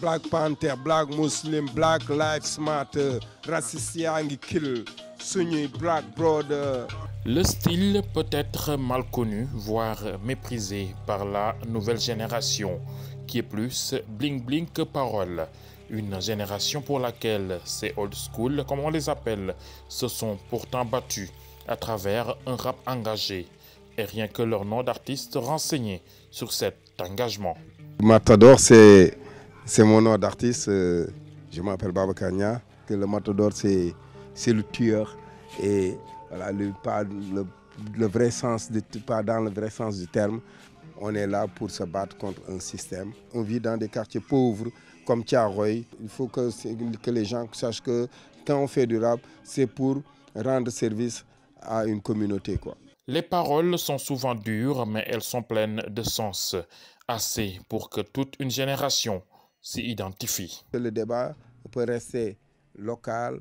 Black Panther, Black Muslim, Black Lives Matter, raciste yangi kill, sunny Black Brother. Le style peut être mal connu, voire méprisé par la nouvelle génération, qui est plus bling-bling que parole. Une génération pour laquelle ces old school, comme on les appelle, se sont pourtant battus à travers un rap engagé. Et rien que leur nom d'artiste renseigné sur cet engagement. Matador, c'est mon nom d'artiste. Je m'appelle Baba Kania. Le Matador, c'est le tueur. Et voilà, le vrai sens, pas dans le vrai sens du terme. On est là pour se battre contre un système. On vit dans des quartiers pauvres comme Thiaroye. Il faut que les gens sachent que quand on fait du rap, c'est pour rendre service à une communauté, quoi. Les paroles sont souvent dures, mais elles sont pleines de sens. Assez pour que toute une génération s'y identifie. Le débat peut rester local,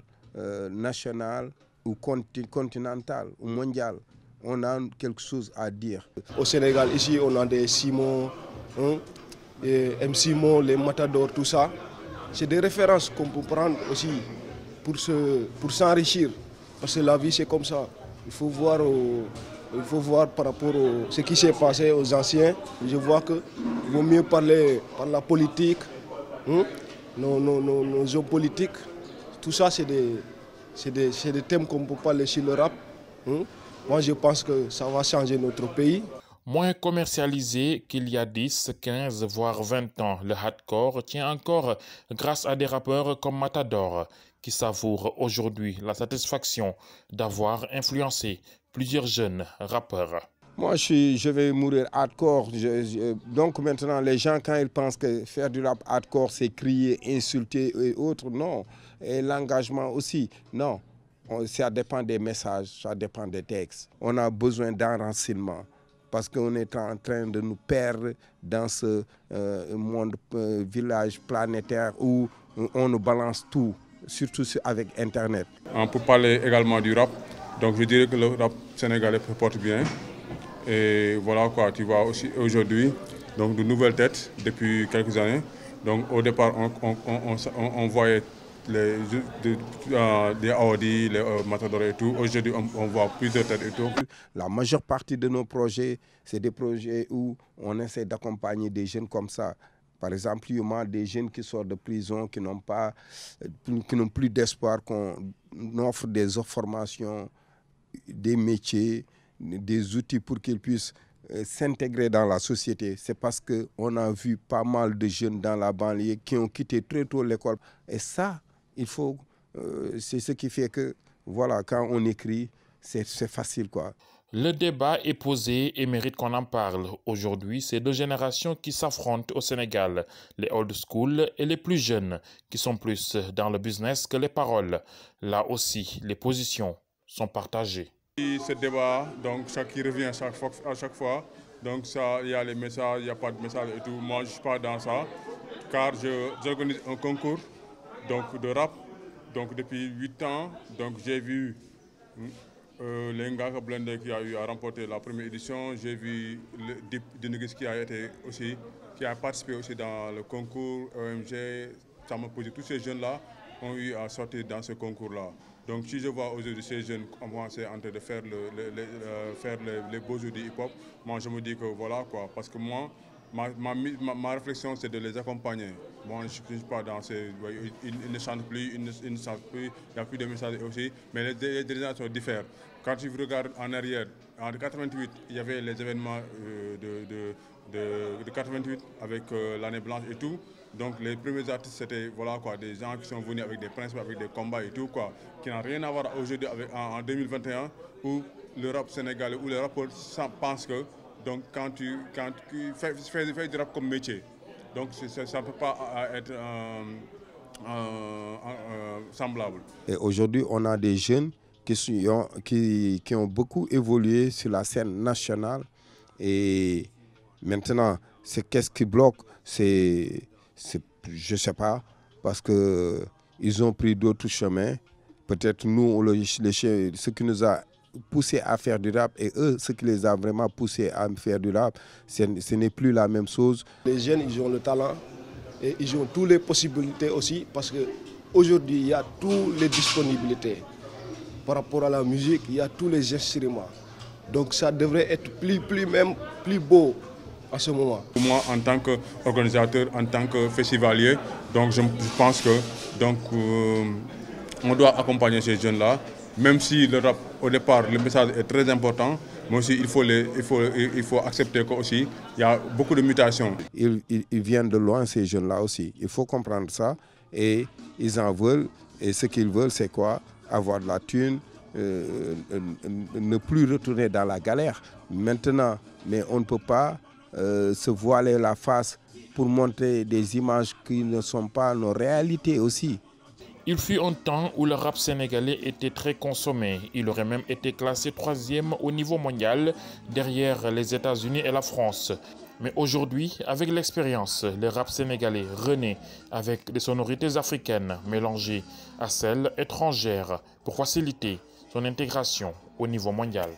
national ou continental ou mondial. On a quelque chose à dire. Au Sénégal, ici, on a des Simon, MC Mo, les Matadors, tout ça. C'est des références qu'on peut prendre aussi pour s'enrichir. Parce que la vie, c'est comme ça. Il faut voir par rapport à ce qui s'est passé aux anciens. Je vois qu'il vaut mieux parler par la politique, nos hommes politiques. Tout ça, c'est des thèmes qu'on ne peut pas laisser le rap. Moi, je pense que ça va changer notre pays. Moins commercialisé qu'il y a 10, 15, voire 20 ans, le hardcore tient encore grâce à des rappeurs comme Matador, qui savourent aujourd'hui la satisfaction d'avoir influencé plusieurs jeunes rappeurs. Moi, je vais mourir hardcore. Donc maintenant, les gens, quand ils pensent que faire du rap hardcore, c'est crier, insulter et autres, non. Et l'engagement aussi, non. Ça dépend des messages, ça dépend des textes. On a besoin d'enracinement parce qu'on est en train de nous perdre dans ce monde, village planétaire où on nous balance tout, surtout avec Internet. On peut parler également du rap. Donc je dirais que le rap sénégalais se porte bien. Et voilà quoi, tu vois aussi aujourd'hui, donc de nouvelles têtes depuis quelques années. Donc au départ, on voyait les Audi, les Matador et tout. Aujourd'hui, on voit plus de têtes et tout. La majeure partie de nos projets, c'est des projets où on essaie d'accompagner des jeunes comme ça. Par exemple, il y a des jeunes qui sortent de prison, qui n'ont plus d'espoir, qu'on offre des formations, des métiers, des outils pour qu'ils puissent s'intégrer dans la société. C'est parce qu'on a vu pas mal de jeunes dans la banlieue qui ont quitté très tôt l'école. Et ça, c'est ce qui fait que, voilà, quand on écrit, c'est facile, quoi. Le débat est posé et mérite qu'on en parle. Aujourd'hui, c'est deux générations qui s'affrontent au Sénégal, les old school et les plus jeunes, qui sont plus dans le business que les paroles. Là aussi, les positions sont partagées. Ce débat, donc ça qui revient à chaque fois, donc ça, il y a les messages, il n'y a pas de messages et tout. Moi, je ne suis pas dans ça, car j'organise un concours donc, de rap. Donc depuis 8 ans, donc j'ai vu Ngaka Blindé qui a eu à remporter la première édition. J'ai vu Dip Dinigis qui a participé aussi dans le concours OMG. Ça m'a posé, tous ces jeunes-là ont eu à sortir dans ce concours-là. Donc si je vois aujourd'hui ces jeunes commencer en train de faire les beaux jeux du hip-hop, moi je me dis que voilà quoi, parce que moi, ma réflexion c'est de les accompagner. Moi je ne suis pas dans ces... Ils ne chantent plus, ils ne chantent plus, il n'y a plus de messages aussi, mais les générations diffèrent. Quand tu regardes en arrière, en 88, il y avait les événements de 88 avec l'année blanche et tout. Donc les premiers artistes, c'était voilà, quoi, des gens qui sont venus avec des principes, avec des combats et tout, quoi, qui n'ont rien à voir aujourd'hui en 2021, où le rap sénégalais, où les rappeurs pensent que donc, quand tu fais du rap comme métier, donc ça ne peut pas être semblable. Et aujourd'hui, on a des jeunes qui ont beaucoup évolué sur la scène nationale. Et maintenant, qu'est-ce qui bloque? Je ne sais pas, parce qu'ils ont pris d'autres chemins. Peut-être nous, ce qui nous a poussé à faire du rap et eux, ce qui les a vraiment poussés à faire du rap, ce n'est plus la même chose. Les jeunes, ils ont le talent Et ils ont toutes les possibilités aussi parce qu'aujourd'hui, il y a toutes les disponibilités. Par rapport à la musique, il y a tous les instruments. Donc ça devrait être plus beau à ce moment. Moi, en tant qu'organisateur, en tant que festivalier, donc je pense que on doit accompagner ces jeunes-là, même si le rap, au départ, le message est très important, mais aussi il faut accepter qu'aussi il y a beaucoup de mutations. Ils viennent de loin, ces jeunes-là aussi. Il faut comprendre ça et ils en veulent. Et ce qu'ils veulent, c'est quoi? Avoir de la thune, ne plus retourner dans la galère. Maintenant, mais on ne peut pas se voiler la face pour montrer des images qui ne sont pas nos réalités aussi. Il fut un temps où le rap sénégalais était très consommé. Il aurait même été classé 3e au niveau mondial, derrière les États-Unis et la France. Mais aujourd'hui, avec l'expérience, le rap sénégalais renaît avec des sonorités africaines mélangées à celles étrangères pour faciliter son intégration au niveau mondial.